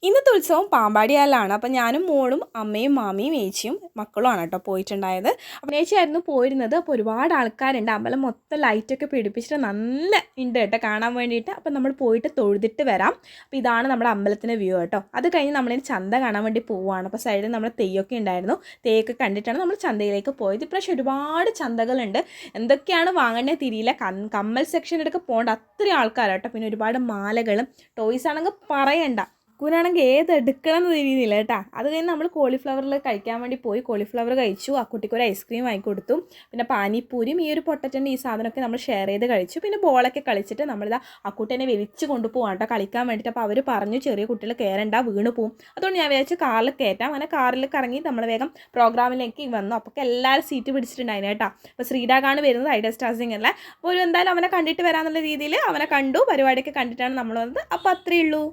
ഇന്നത്തെ ഉത്സവം പാമ്പാടിയാലാണ്. അപ്പം ഞാനും മോളും അമ്മയും മാമിയും ഏച്ചിയും മക്കളുമാണ് കേട്ടോ പോയിട്ടുണ്ടായത്. അപ്പം ഏച്ചിയായിരുന്നു പോയിരുന്നത്. അപ്പോൾ ഒരുപാട് ആൾക്കാരുണ്ട്. അമ്പലം മൊത്തം ലൈറ്റൊക്കെ പിടിപ്പിച്ചിട്ട് നല്ല ഉണ്ട് കേട്ടോ കാണാൻ വേണ്ടിയിട്ട്. അപ്പം നമ്മൾ പോയിട്ട് തൊഴുതിട്ട് വരാം. അപ്പോൾ ഇതാണ് നമ്മുടെ അമ്പലത്തിൻ്റെ വ്യൂ കേട്ടോ. അത് കഴിഞ്ഞ് നമ്മളിനി ചന്ത കാണാൻ വേണ്ടി പോവുകയാണ്. അപ്പോൾ സൈഡിൽ നമ്മുടെ തെയ്യൊക്കെ ഉണ്ടായിരുന്നു. തെയ്യൊക്കെ കണ്ടിട്ടാണ് നമ്മൾ ചന്തയിലേക്ക് പോയത്. ഇപ്രാവശ്യം ഒരുപാട് ചന്തകളുണ്ട്. എന്തൊക്കെയാണ് വാങ്ങേണ്ടത് തിരിയില്ല. കമ്മൽ സെക്ഷനിലൊക്കെ പോകേണ്ട അത്രയും ആൾക്കാരാട്ടോ. പിന്നെ ഒരുപാട് മാലകളും ടോയ്സ് ആണെങ്കിൽ പറയണ്ട. കുനാണെങ്കിൽ ഏത് എടുക്കണം എന്ന് തിരിയുന്നില്ല കേട്ടോ. അത് കഴിഞ്ഞ് നമ്മൾ കോളിഫ്ലവറിൽ കഴിക്കാൻ വേണ്ടി പോയി. കോളിഫ്ലവർ കഴിച്ചു. ആ കുട്ടിക്ക് ഒരു ഐസ്ക്രീം വാങ്ങിക്കൊടുത്തു. പിന്നെ പാനിപ്പൂരിയും ഈ ഒരു പൊട്ടറ്റൻ്റെ ഈ സാധനമൊക്കെ നമ്മൾ ഷെയർ ചെയ്ത് കഴിച്ചു. പിന്നെ ബോളൊക്കെ കളിച്ചിട്ട് നമ്മളിതാ ആ കുട്ടീനെ വലിച്ച് കൊണ്ടുപോകാം കേട്ടോ കളിക്കാൻ വേണ്ടിയിട്ട്. അപ്പോൾ അവർ പറഞ്ഞു ചെറിയ കുട്ടികൾ കയറണ്ട, വീണ് പോവും. അതുകൊണ്ട് ഞാൻ വിചാരിച്ചു കാറിൽ കയറ്റാം. അങ്ങനെ കാറിൽ കറങ്ങി നമ്മൾ വേഗം പ്രോഗ്രാമിലേക്ക് വന്നു. അപ്പോൾ എല്ലാവരും സീറ്റ് പിടിച്ചിട്ടുണ്ടായിരുന്നു കേട്ടോ. അപ്പോൾ ശ്രീരാഗാണ് വരുന്നത്, ഐഡൽ സ്റ്റാർ സിംഗറിലെ. അപ്പോൾ ഒരു എന്തായാലും അവനെ കണ്ടിട്ട് വരാമെന്നുള്ള രീതിയിൽ അവനെ കണ്ടു. പരിപാടിയൊക്കെ കണ്ടിട്ടാണ് നമ്മൾ വന്നത്. അപ്പോൾ അത്രയേ ഉള്ളൂ.